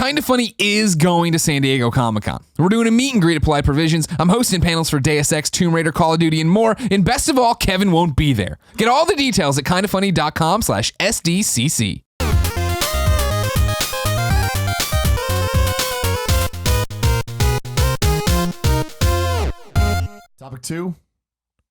Kinda Funny is going to San Diego Comic-Con. We're doing a meet and greet at Polite Provisions. I'm hosting panels for Deus Ex, Tomb Raider, Call of Duty, and more. And best of all, Kevin won't be there. Get all the details at kindafunny.com/SDCC. Topic 2,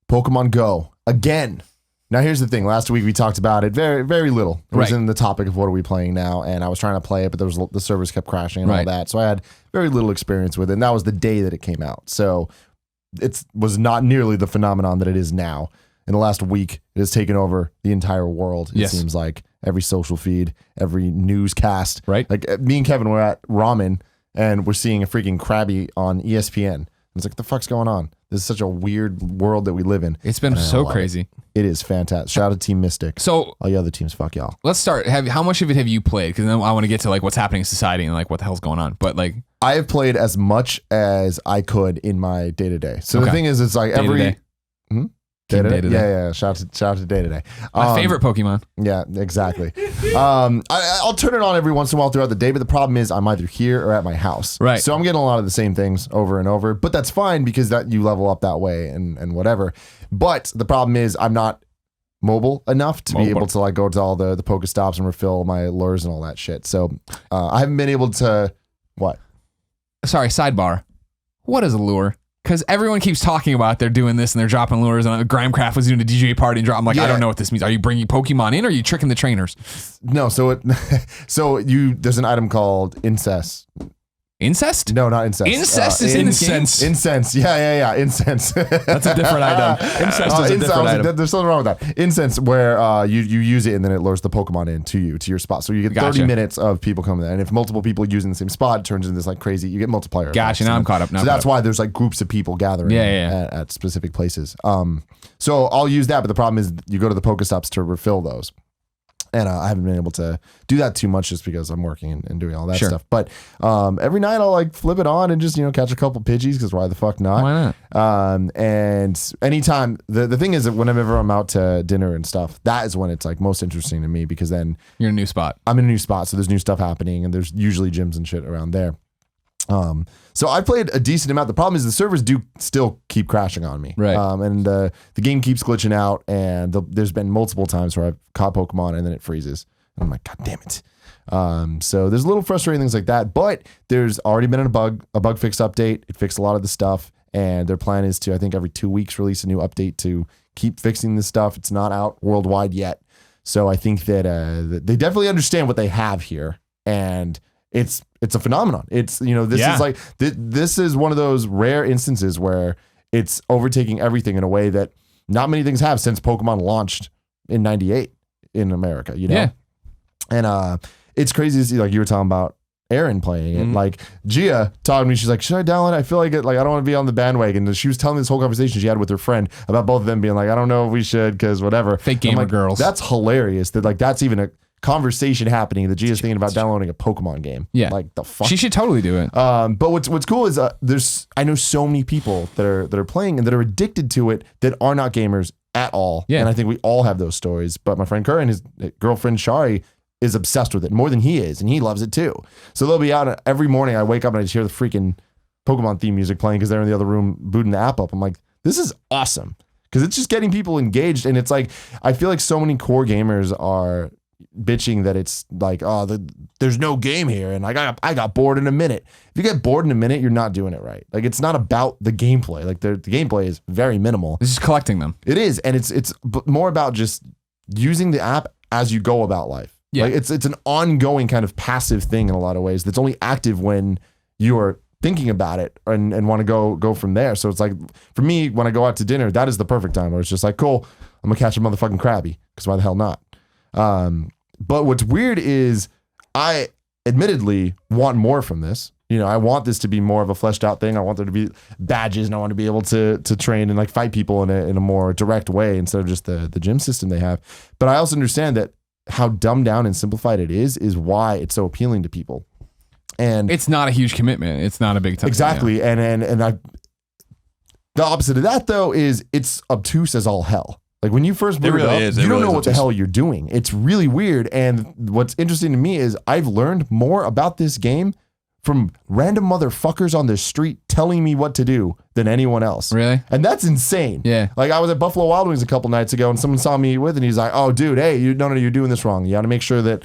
Pokemon Go. Again. Now, here's the thing. Last week, we talked about it very, very little. It was in the topic of what are we playing now, and I was trying to play it, but the servers kept crashing and all that. So I had very little experience with it, and that was the day that it came out. So it was not nearly the phenomenon that it is now. In the last week, it has taken over the entire world, it seems like. Every social feed, every newscast. Right. Like, me and Kevin were at Ramen, and we're seeing a freaking Krabby on ESPN. It's like, what the fuck's going on? This is such a weird world that we live in. It's been so crazy. It is fantastic. Shout out to Team Mystic. So all the other teams, fuck y'all. Let's start. How much of it have you played? Because then I want to get to like what's happening in society and like what the hell's going on. But like, I have played as much as I could in my day to day. So the thing is, it's like Day-to-day. Day-to-day? Yeah. Shout out to day to day. My favorite Pokemon. Yeah, exactly. I'll turn it on every once in a while throughout the day, but the problem is I'm either here or at my house. Right. So I'm getting a lot of the same things over and over, but that's fine because that you level up that way and whatever. But the problem is I'm not mobile enough to be able to like go to all the Pokestops and refill my lures and all that shit. So I haven't been able to what? Sorry, sidebar. What is a lure? Because everyone keeps talking about they're doing this and they're dropping lures. And Grimecraft was doing a DJ party and drop. I'm like, I don't know what this means. Are you bringing Pokemon in or are you tricking the trainers? No, so there's an item called incest. Incest? No, not incest. Incest is in this game? Incense. Yeah. Incense. That's a different item. Incest is a different item. There's something wrong with that. Incense, where you use it and then it lures the Pokemon in to your spot. So you get 30 minutes of people coming there. And if multiple people using the same spot, it turns into this like crazy, you get multiplier. Gotcha. Now I'm caught up. So that's why there's like groups of people gathering at specific places. So I'll use that. But the problem is you go to the Pokestops to refill those. And I haven't been able to do that too much just because I'm working and doing all that stuff. But every night I'll like flip it on and just, catch a couple Pidgeys because why the fuck not? Why not? And anytime, the thing is that whenever I'm out to dinner and stuff, that is when it's like most interesting to me because then you're in a new spot. I'm in a new spot. So there's new stuff happening and there's usually gyms and shit around there. So I played a decent amount. The problem is the servers do still keep crashing on me. Right. And the game keeps glitching out and there's been multiple times where I've caught Pokemon and then it freezes. And I'm like, God damn it. So there's a little frustrating things like that, but there's already been a bug fix update. It fixed a lot of the stuff and their plan is to, I think every 2 weeks release a new update to keep fixing this stuff. It's not out worldwide yet. So I think that they definitely understand what they have here and it's a phenomenon. It's, this is like, this is one of those rare instances where it's overtaking everything in a way that not many things have since Pokemon launched in 98 in America, Yeah. And it's crazy to see, like you were talking about Aaron playing it. Like Gia talked to me, she's like, should I download it? I feel like I don't want to be on the bandwagon. And she was telling me this whole conversation she had with her friend about both of them being like, I don't know if we should because whatever. Fake gamer girls. That's hilarious that like that's even a conversation happening that Gia's thinking about downloading a Pokemon game. Yeah. Like the fuck. She should totally do it. But what's cool is I know so many people that are playing and that are addicted to it that are not gamers at all. Yeah. And I think we all have those stories. But my friend Kerr and his girlfriend Shari is obsessed with it more than he is, and he loves it too. So they'll be out every morning. I wake up and I just hear the freaking Pokemon theme music playing because they're in the other room booting the app up. I'm like, this is awesome because it's just getting people engaged. And it's like, I feel like so many core gamers are bitching that it's like, there's no game here, and I got bored in a minute. If you get bored in a minute, you're not doing it right. Like it's not about the gameplay. Like the gameplay is very minimal. It's just collecting them. It is, and it's more about just using the app as you go about life. Yeah. Like it's an ongoing kind of passive thing in a lot of ways that's only active when you are thinking about it and want to go from there. So it's like, for me, when I go out to dinner, that is the perfect time where it's just like, cool, I'm gonna catch a motherfucking Krabby because why the hell not? But what's weird is I admittedly want more from this. I want this to be more of a fleshed out thing. I want there to be badges and I want to be able to train and like fight people in a more direct way instead of just the gym system they have. But I also understand that how dumbed down and simplified it is why it's so appealing to people. And it's not a huge commitment. It's not a big time. Exactly. Yeah. And the opposite of that though is it's obtuse as all hell. Like when you first boot really it up, is. you It don't really know is what the obtuse. hell you're doing. It's really weird. And what's interesting to me is I've learned more about this game from random motherfuckers on the street telling me what to do than anyone else. Really? And that's insane. Yeah. Like I was at Buffalo Wild Wings a couple nights ago and someone saw me with it and he's like, oh dude, hey, no, you're doing this wrong. You got to make sure that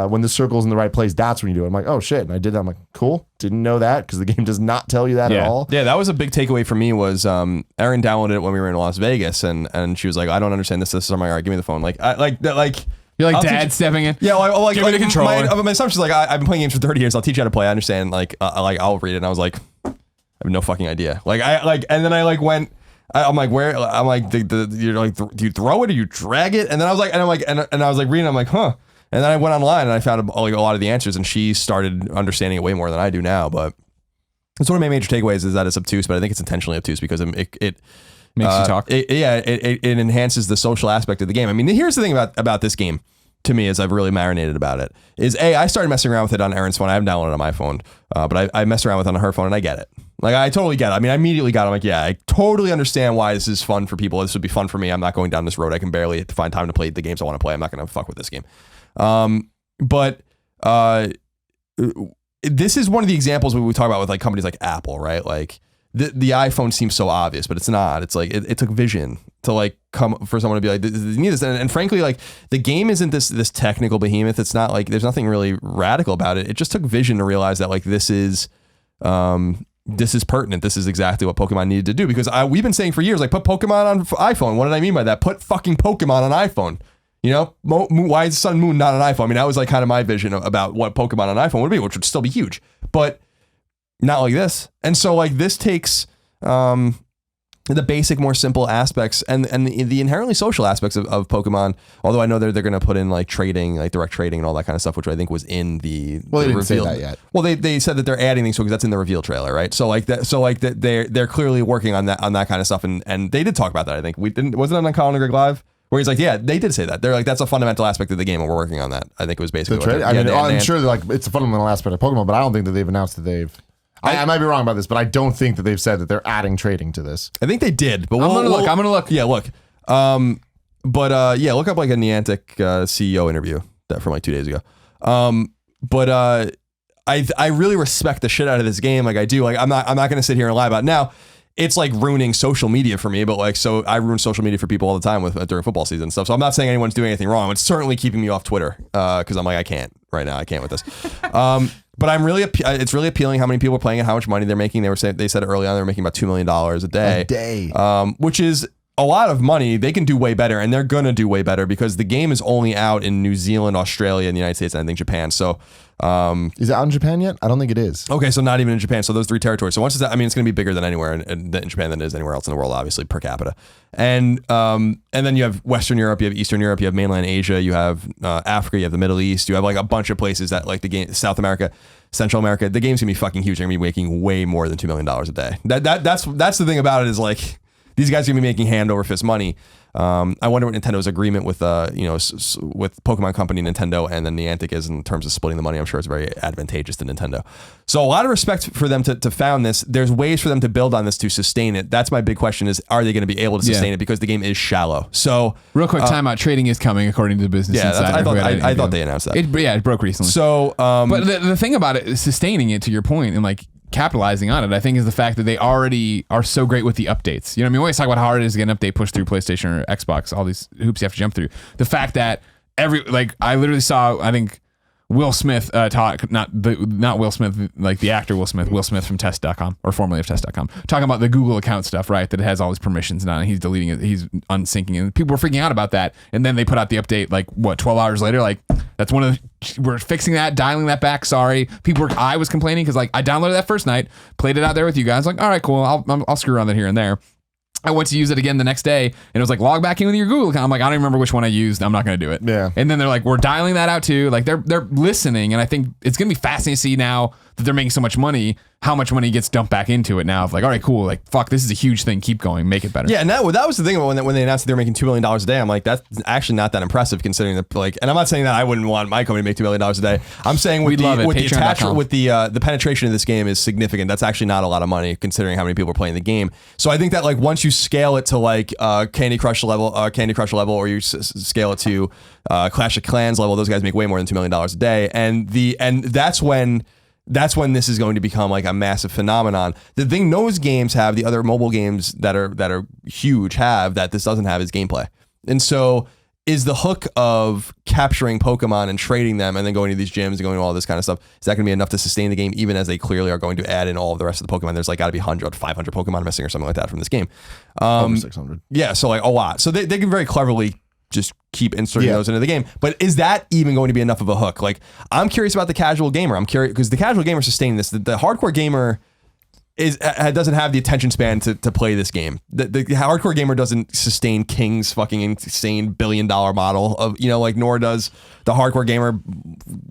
when the circle's in the right place, that's when you do it. I'm like, oh shit. And I did that. I'm like, cool. Didn't know that because the game does not tell you that at all. Yeah, that was a big takeaway for me was Erin downloaded it when we were in Las Vegas and she was like, I don't understand this. I'm like, all right, give me the phone. You're like I'll dad teach- stepping in. Yeah, Give me the controller. My assumption is like I've been playing games for 30 years. I'll teach you how to play. I understand. I'll read it. And I was like, I have no fucking idea. And then I went. I'm like, where? I'm like, you're like, do you throw it or you drag it? And then I was like, and I was like reading. I'm like, huh. And then I went online and I found like a lot of the answers. And she started understanding it way more than I do now. But it's one of my major takeaways is that it's obtuse. But I think it's intentionally obtuse because it Makes you talk. It enhances the social aspect of the game. I mean, here's the thing about this game to me is I've really marinated about it is I started messing around with it on Erin's phone. I haven't downloaded it on my phone, but I messed around with it on her phone and I get it. Like I totally get it. I mean, I immediately got it. I'm like, yeah, I totally understand why this is fun for people. This would be fun for me. I'm not going down this road. I can barely find time to play the games I want to play. I'm not going to fuck with this game. But this is one of the examples we talk about with like companies like Apple, right? Like the iPhone seems so obvious, but it's not. It's like it took vision to like come for someone to be like, you need this. And frankly, like the game isn't this technical behemoth. It's not like there's nothing really radical about it. It just took vision to realize that like this is pertinent. This is exactly what Pokemon needed to do because we've been saying for years, like put Pokemon on iPhone. What did I mean by that? Put fucking Pokemon on iPhone. You know, why is Sun Moon not on iPhone? I mean, that was like kind of my vision about what Pokemon on iPhone would be, which would still be huge, but not like this. And so like this takes the basic, more simple aspects and the inherently social aspects of Pokemon. Although I know they're going to put in like trading, like direct trading and all that kind of stuff, which I think was in the Well, they didn't say reveal. that yet. Well, they said that they're adding things because that's in the reveal trailer, right? So like that, they're clearly working on that kind of stuff, and they did talk about that. I think wasn't it on Colin and Greg Live? Where he's like, yeah, they did say that. They're like, that's a fundamental aspect of the game, and we're working on that. I think it was basically. I'm sure like it's a fundamental aspect of Pokemon, but I don't think that they've announced that they've. I might be wrong about this, but I don't think that they've said that they're adding trading to this. I think they did, but I'm gonna look. Yeah, look. Look up like a Niantic CEO interview that from like 2 days ago. I really respect the shit out of this game. Like I do. Like I'm not gonna sit here and lie about it. Now. It's like ruining social media for me, but like, so I ruin social media for people all the time during football season and stuff. So I'm not saying anyone's doing anything wrong. It's certainly keeping me off Twitter because I'm like, I can't right now. I can't with this. But I'm really, it's really appealing how many people are playing it, how much money they're making. They said early on they were making about $2 million a day, which is a lot of money. They can do way better, and they're gonna do way better because the game is only out in New Zealand, Australia, and the United States, and I think Japan. So. Is it out in Japan yet? I don't think it is. Okay, so not even in Japan. So those 3 territories. So once it's out, I mean, it's going to be bigger than anywhere in Japan than it is anywhere else in the world, obviously per capita. And then you have Western Europe, you have Eastern Europe, you have mainland Asia, you have Africa, you have the Middle East, you have like a bunch of places that like the game, South America, Central America. The game's gonna be fucking huge. They're gonna be making way more than $2 million a day. That's the thing about it is like these guys are gonna be making hand over fist money. I wonder what Nintendo's agreement with with Pokemon Company, Nintendo, and then Niantic is in terms of splitting the money. I'm sure it's very advantageous to Nintendo. So a lot of respect for them to found this. There's ways for them to build on this to sustain it. That's my big question: is are they going to be able to sustain it because the game is shallow? So real quick timeout. Trading is coming according to the Business Insider. I thought they announced that. It broke recently. So, but the thing about it is sustaining it to your point and like capitalizing on it, I think, is the fact that they already are so great with the updates. You know what I mean? We always talk about how hard it is to get an update pushed through PlayStation or Xbox, all these hoops you have to jump through. The fact that I literally saw, I think, Will Smith talk, not Will Smith, like the actor Will Smith from Test.com or formerly of Test.com, talking about the Google account stuff, right? That it has all his permissions now and he's deleting it, he's unsyncing it. And people were freaking out about that. And then they put out the update 12 hours later, like that's one of we're fixing that, dialing that back. Sorry. I was complaining because like I downloaded that first night, played it out there with you guys, like, all right, cool. I'll screw around it here and there. I went to use it again the next day and it was like log back in with your Google account. I'm like, I don't even remember which one I used. I'm not going to do it. Yeah. And then they're like, we're dialing that out too. Like they're listening. And I think it's going to be fascinating to see now that they're making so much money, how much money gets dumped back into it now of like, all right, cool, like fuck, this is a huge thing, keep going, make it better. Yeah, and that was the thing when they announced that they were making $2 million a day. I'm like, that's actually not that impressive considering that, like, and I'm not saying that I wouldn't want my company to make $2 million a day. I'm saying with the attachment, with the penetration of this game is significant. That's actually not a lot of money considering how many people are playing the game. So I think that like once you scale it to like Candy Crush level, or you scale it to Clash of Clans level, those guys make way more than $2 million a day, and that's when this is going to become like a massive phenomenon. The thing those games have, the other mobile games that are huge have that this doesn't have is gameplay. And so is the hook of capturing Pokemon and trading them and then going to these gyms and going to all this kind of stuff, is that going to be enough to sustain the game, even as they clearly are going to add in all of the rest of the Pokemon? There's like got to be 100, 500 Pokemon missing or something like that from this game. Over 600. Yeah, so like a lot. So they can very cleverly just keep inserting those into the game. But is that even going to be enough of a hook? Like, I'm curious about the casual gamer. I'm curious because the casual gamer sustaining this. The hardcore gamer doesn't have the attention span to play this game. The hardcore gamer doesn't sustain King's fucking insane $1 billion model of, like, nor does the hardcore gamer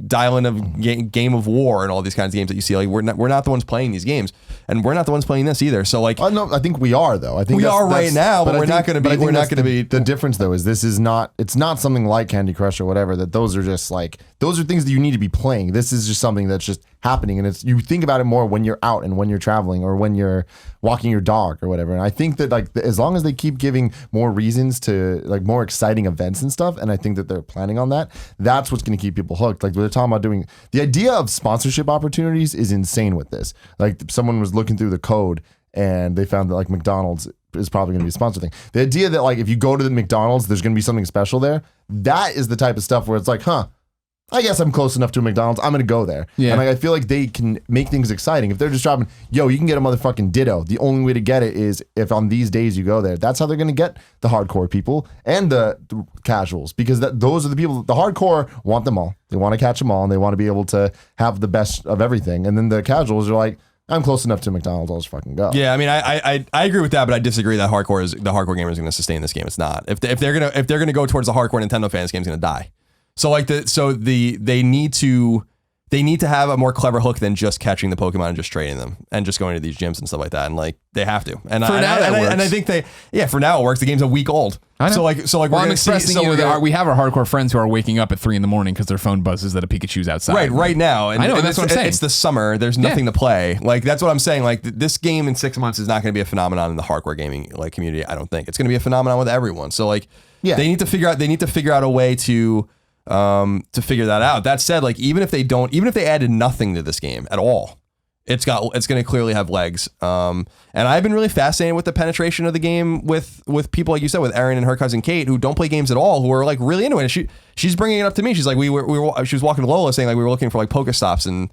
dial in of Game of War and all these kinds of games that you see. Like, we're not the ones playing these games, and we're not the ones playing this either. So like, no, I think we are though. I think we are right now, but we're not going to be. We're not going to be. The difference though is it's not something like Candy Crush or whatever. That those are just like those are things that you need to be playing. This is just something that's just happening, and you think about it more when you're out and when you're traveling or when you're walking your dog or whatever. And I think that like as long as they keep giving more reasons to like more exciting events and stuff, and I think that they're planning on that, that's what's going to keep people hooked. Like they're talking about doing the idea of sponsorship opportunities is insane with this. Like someone was looking through the code and they found that like McDonald's is probably going to be a sponsor thing. The idea that like if you go to the McDonald's, there's going to be something special there. That is the type of stuff where it's like, I guess I'm close enough to a McDonald's. I'm going to go there. Yeah. And I feel like they can make things exciting. If they're just dropping, you can get a motherfucking Ditto. The only way to get it is if on these days you go there. That's how they're going to get the hardcore people and the casuals, because those are the people. The hardcore want them all. They want to catch them all, and they want to be able to have the best of everything. And then the casuals are like, I'm close enough to McDonald's, I'll just fucking go. Yeah, I mean, I agree with that, but I disagree that the hardcore gamer is going to sustain this game. It's not. If they're gonna go towards the hardcore Nintendo fan, this game's going to die. So like they need to have a more clever hook than just catching the Pokemon and just trading them and just going to these gyms and stuff like that. And like they have to. And I think for now it works. The game's a week old. I know. So like I'm expressing we have our hardcore friends who are waking up at 3 a.m. because their phone buzzes that a Pikachu's outside. Right now. And I know, and that's what I'm saying. It's the summer. There's nothing to play. Like that's what I'm saying. Like this game in 6 months is not going to be a phenomenon in the hardcore gaming like community. I don't think it's going to be a phenomenon with everyone. So like they need to figure out a way to figure that out. That said, like even if they added nothing to this game at all, it's going to clearly have legs. And I've been really fascinated with the penetration of the game with people like you said, with Erin and her cousin Kate, who don't play games at all, who are like really into it. And she's bringing it up to me. She's like, she was walking to Lola saying like we were looking for like Pokestops and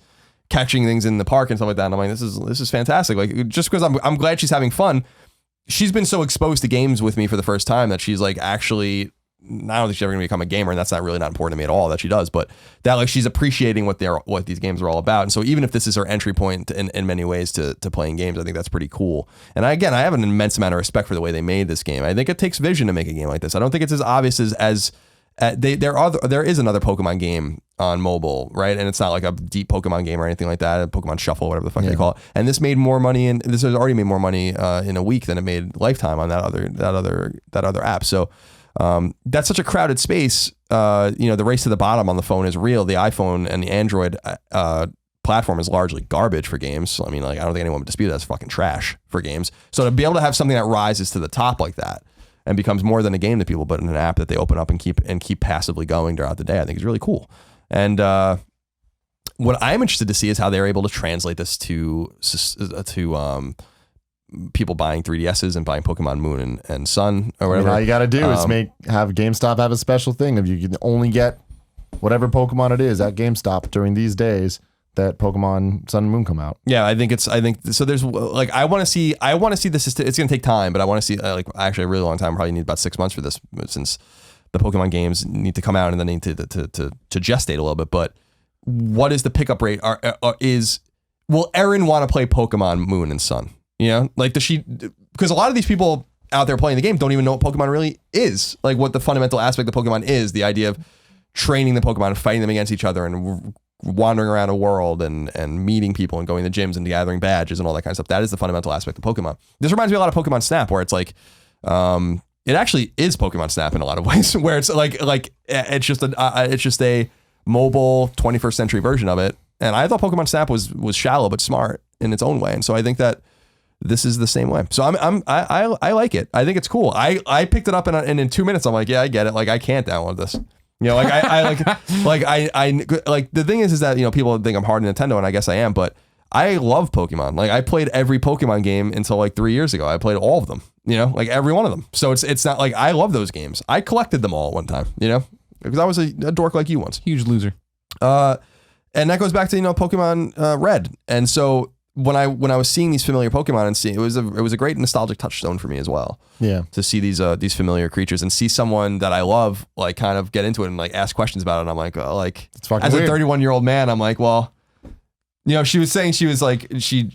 catching things in the park and stuff like that. And I'm like, this is fantastic. Like just because I'm glad she's having fun. She's been so exposed to games with me for the first time that she's like actually. I don't think she's ever gonna become a gamer, and that's not really not important to me at all that she does, but that like she's appreciating what these games are all about. And so even if this is her entry point in many ways to playing games, I think that's pretty cool. And I have an immense amount of respect for the way they made this game. I think it takes vision to make a game like this. I don't think it's as obvious as there is another Pokemon game on mobile, right? And it's not like a deep Pokemon game or anything like that, a Pokemon Shuffle, whatever the fuck they call it. And this made more money, and this has already made more money in a week than it made Lifetime on that other app. So. That's such a crowded space. The race to the bottom on the phone is real. The iPhone and the Android platform is largely garbage for games. So, I mean, like, I don't think anyone would dispute that's fucking trash for games. So to be able to have something that rises to the top like that and becomes more than a game to people, but an app that they open up and keep passively going throughout the day, I think is really cool. And what I'm interested to see is how they're able to translate this to people buying 3DSs and buying Pokemon Moon and Sun or whatever. All you got to do is have GameStop have a special thing of you can only get whatever Pokemon it is at GameStop during these days that Pokemon Sun and Moon come out. Yeah, I think so. There's like I want to see this. It's going to take time, but I want to see actually a really long time. Probably need about 6 months for this, since the Pokemon games need to come out and then need to gestate a little bit. But what is the pickup rate? Will Erin want to play Pokemon Moon and Sun? Like does she? Because a lot of these people out there playing the game don't even know what Pokemon really is. Like what the fundamental aspect of Pokemon is, the idea of training the Pokemon, fighting them against each other, and wandering around a world and meeting people and going to gyms and gathering badges and all that kind of stuff. That is the fundamental aspect of Pokemon. This reminds me a lot of Pokemon Snap, where it's like, it actually is Pokemon Snap in a lot of ways, where it's like it's just a mobile 21st century version of it. And I thought Pokemon Snap was shallow but smart in its own way, and so I think that this is the same way. So I like it. I think it's cool. I picked it up and in 2 minutes I'm like, yeah, I get it. Like I can't download this. You know, like the thing is that, you know, people think I'm hard on Nintendo, and I guess I am, but I love Pokemon. Like I played every Pokemon game until like 3 years ago. I played all of them, you know, like every one of them. So it's not like I love those games. I collected them all at one time, you know, because I was a dork like you once. Huge loser. And that goes back to, you know, Pokemon Red. And so when I was seeing these familiar Pokemon and seeing, it was a great nostalgic touchstone for me as well. Yeah. To see these familiar creatures and see someone that I love like kind of get into it and like ask questions about it. And I'm like, oh, like as weird. a 31-year-old man, I'm like, well, you know, she was saying she was like she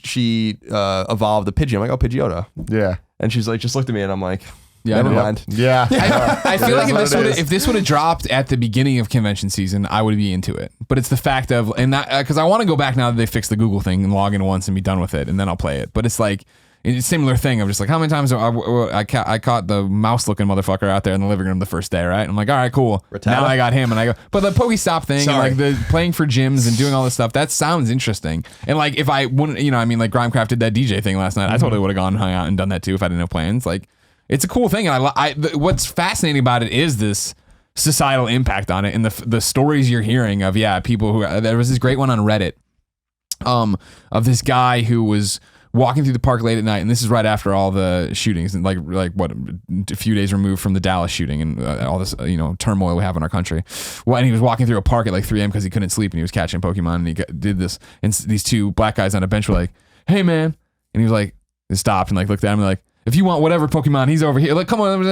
evolved a Pidgey. I'm like, oh, Pidgeotto. Yeah. And she's like, just looked at me and I'm like, Yeah, never I know. mind. Yeah. I feel like That's what it is. if this would have dropped at the beginning of convention season, I would be into it. But it's the fact of, and that, because I want to go back now that they fixed the Google thing and log in once and be done with it, and then I'll play it. But it's like, it's a similar thing. I'm just like, how many times I caught the mouse looking motherfucker out there in the living room the first day, right? I'm like, all right, cool. Rattata? Now I got him, and I go, but the Pokestop thing Sorry. and like the playing for gyms and doing all this stuff, that sounds interesting. And like, if I wouldn't, you know, I mean, like Grimecraft did that DJ thing last night. I totally would have gone and hung out and done that too if I didn't have plans. Like, it's a cool thing, and what's fascinating about it is this societal impact on it, and the stories you're hearing of people who, there was this great one on Reddit, of this guy who was walking through the park late at night, and this is right after all the shootings, and like what, a few days removed from the Dallas shooting and all this turmoil we have in our country. Well, and he was walking through a park at like 3 a.m. because he couldn't sleep, and he was catching Pokemon, and he did this, and these two black guys on a bench were like, "Hey man," and he was like, they stopped and like looked at him and like, if you want whatever Pokemon, he's over here. Like, come on.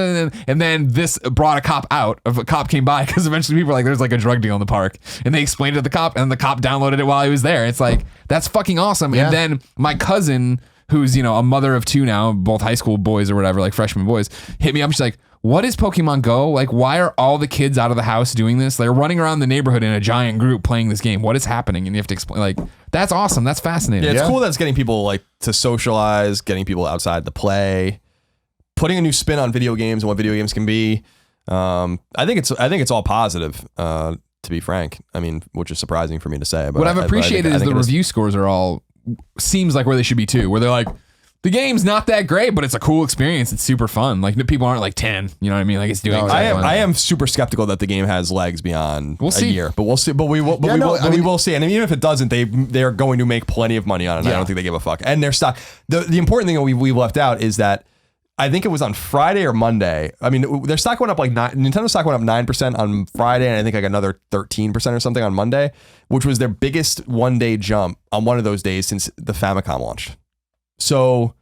And then this brought a cop out. A cop came by because eventually people were like, there's like a drug deal in the park. And they explained it to the cop, and the cop downloaded it while he was there. It's like, that's fucking awesome. Yeah. And then my cousin, who's, a mother of two now, both high school boys or whatever, like freshman boys, hit me up. She's like, what is Pokemon Go? Like, why are all the kids out of the house doing this? They're running around the neighborhood in a giant group playing this game. What is happening? And you have to explain, like, that's awesome. That's fascinating. Yeah, it's Yeah. cool that it's getting people like to socialize, getting people outside to play, putting a new spin on video games and what video games can be. I think it's all positive, to be frank. I mean, which is surprising for me to say. But What I've I think appreciated is the it review scores are all, seems like where they should be too, where they're like, the game's not that great, but it's a cool experience. It's super fun. Like, people aren't like 10, you know what I mean? Like, it's doing. I am super skeptical that the game has legs beyond We'll see. a year, but we'll see. But we will. But we will see. And even if it doesn't, they are going to make plenty of money on it. Yeah. I don't think they give a fuck. And their stock. The important thing that we left out is that I think it was on Friday or Monday. I mean, their stock went up like Nintendo stock went up 9% on Friday, and I think like another 13% or something on Monday, which was their biggest one-day jump on one of those days since the Famicom launched. So.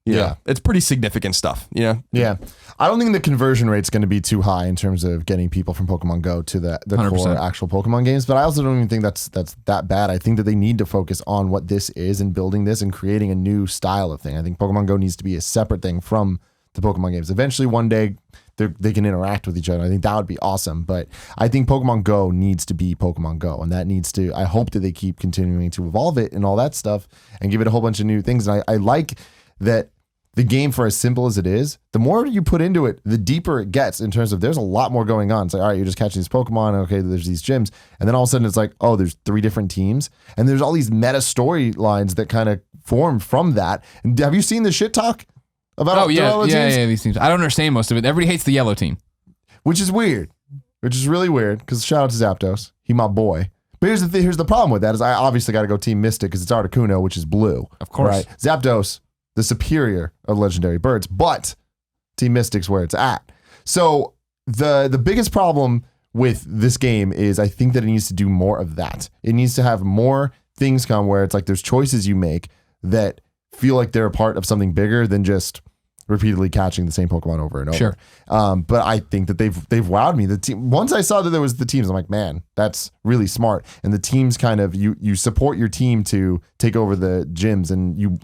Yeah, it's pretty significant stuff, you know? Yeah. I don't think the conversion rate's going to be too high in terms of getting people from Pokemon Go to the 100%. core actual Pokemon games, but I also don't even think that's that bad. I think that they need to focus on what this is and building this and creating a new style of thing. I think Pokemon Go needs to be a separate thing from the Pokemon games. Eventually, one day, they can interact with each other. I think that would be awesome, but I think Pokemon Go needs to be Pokemon Go, and that needs to, I hope that they keep continuing to evolve it and all that stuff and give it a whole bunch of new things. And I like that the game, for as simple as it is, the more you put into it, the deeper it gets in terms of there's a lot more going on. It's like, all right, you're just catching these Pokemon. Okay, there's these gyms. And then all of a sudden it's like, oh, there's 3 different teams. And there's all these meta storylines that kind of form from that. And have you seen the shit talk about all the teams? These teams. I don't understand most of it. Everybody hates the yellow team. Which is weird. Which is really weird because shout out to Zapdos. He my boy. But here's the thing, here's the problem with that is I obviously got to go Team Mystic because it's Articuno, which is blue. Of course. Right? Zapdos, the superior of legendary birds, but Team Mystic's where it's at. So the biggest problem with this game is I think that it needs to do more of that. It needs to have more things come where it's like there's choices you make that feel like they're a part of something bigger than just repeatedly catching the same Pokemon over and over. Sure. But I think that they've wowed me. The team, once I saw that there was the teams, I'm like, man, that's really smart. And the teams kind of you support your team to take over the gyms, and you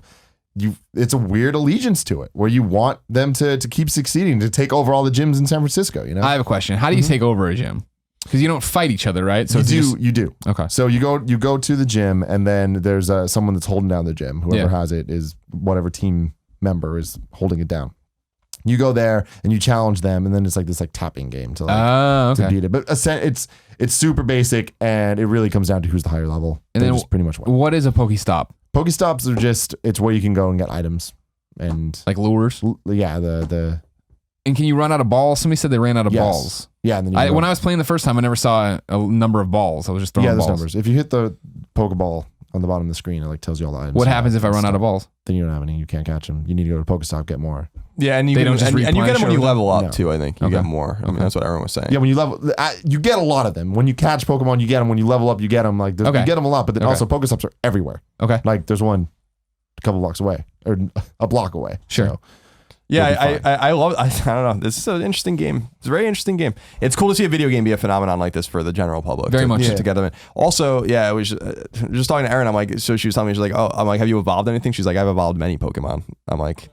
it's a weird allegiance to it where you want them to keep succeeding, to take over all the gyms in San Francisco, you know? I have a question. How do you take over a gym? Because you don't fight each other, right? So You it's do. just- You do. Okay. So you go to the gym, and then there's someone that's holding down the gym. Whoever Yeah. has it is whatever team member is holding it down. You go there and you challenge them, and then it's like this tapping game to to Okay. beat it. But it's super basic, and it really comes down to who's the higher level. And They then just pretty much win. What is a Pokestops? Pokestops are just it's where you can go and get items, and Like lures? yeah, the And can you run out of balls? Somebody said they ran out of Yes. balls. yeah, and then you When I was playing the first time, I never saw a number of balls. I was just throwing there's balls. numbers. If you hit the Pokeball on the bottom of the screen, it tells you all the items. What happens if I run out of balls? Then you don't have any. You can't catch them. You need to go to Pokestop, get more. Yeah, and you They can, don't just and you get them replenish when you over level up No. too. I think you Okay. get more. I mean, that's what everyone was saying. Yeah, when you level, you get a lot of them. When you catch Pokemon, you get them. When you level up, you get them. Like Okay. you get them a lot. But then Okay. also Pokestops are everywhere. Okay. Like there's one a couple blocks away or a block away. Sure. So, Yeah, You'll be I love. I don't know. This is an interesting game. It's a very interesting game. It's cool to see a video game be a phenomenon like this for the general public. Very much. to Yeah. get them in. Also, yeah, it was just talking to Erin. I'm like, so she was telling me, she's like, oh, I'm like, have you evolved anything? She's like, I've evolved many Pokemon. I'm like,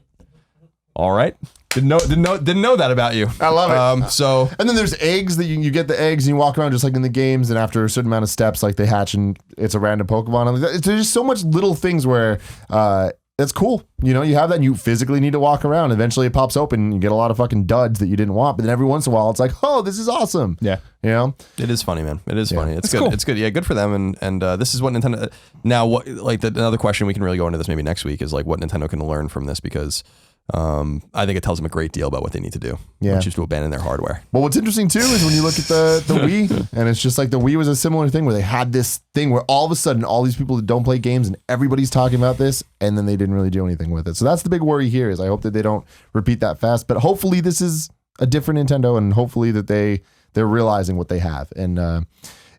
all right, didn't know that about you. I love it. So and then there's eggs that you get the eggs and you walk around just like in the games. And after a certain amount of steps, like they hatch and it's a random Pokemon. And there's just so much little things where that's cool. You know, you have that and you physically need to walk around. Eventually it pops open and you get a lot of fucking duds that you didn't want. But then every once in a while it's like, oh, this is awesome. Yeah. You know? it is funny, man. It is funny. It's good. cool. It's good. Yeah, good for them. And this is what Nintendo. Now, what like another question we can really go into this maybe next week is like what Nintendo can learn from this because. I think it tells them a great deal about what they need to do. Yeah. They choose to abandon their hardware. But what's interesting too is when you look at the Wii, and it's just like the Wii was a similar thing where they had this thing where all of a sudden all these people that don't play games and everybody's talking about this, and then they didn't really do anything with it. So that's the big worry here. Is I hope that they don't repeat that fast. But hopefully this is a different Nintendo, and hopefully that they're realizing what they have. And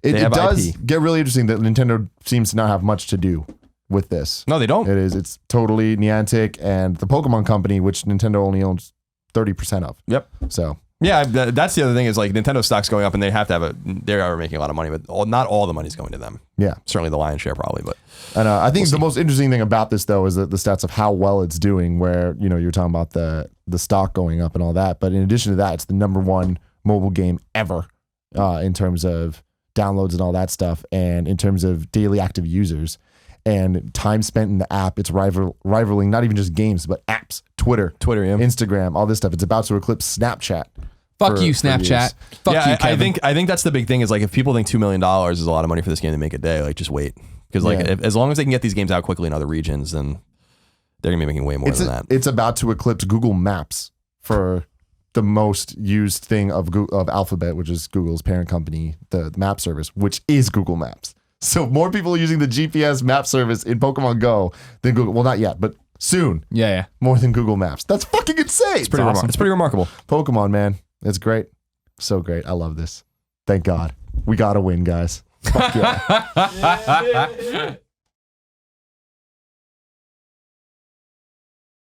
it have does IP. get really interesting that Nintendo seems to not have much to do with this. No, they don't. It's totally Niantic and the Pokemon Company, which Nintendo only owns 30% of. Yep. So Yeah, that's the other thing is like Nintendo stock's going up and they have to have they are making a lot of money, but not all the money's going to them. yeah. Certainly the lion's share probably, but And I think the most interesting thing about this though is that the stats of how well it's doing, where you're talking about the stock going up and all that, but in addition to that, it's the #1 mobile game ever in terms of downloads and all that stuff, and in terms of daily active users and time spent in the app. It's rivaling not even just games but apps, Twitter, yeah. Instagram, all this stuff. It's about to eclipse Snapchat. Fuck for- you, for Snapchat. years. Fuck yeah, you, Kevin. I think that's the big thing is like if people think $2 million is a lot of money for this game to make a day, like just wait because like Yeah. as long as they can get these games out quickly in other regions, then they're gonna be making way more than that. It's about to eclipse Google Maps for the most used thing of Alphabet, which is Google's parent company, the map service, which is Google Maps. So more people are using the GPS map service in Pokemon Go than Google. Well, not yet, but soon. Yeah. More than Google Maps. That's fucking insane. It's pretty awesome. it's pretty remarkable. Pokemon, man. It's great. So great. I love this. Thank God. We got to win, guys. Fuck yeah.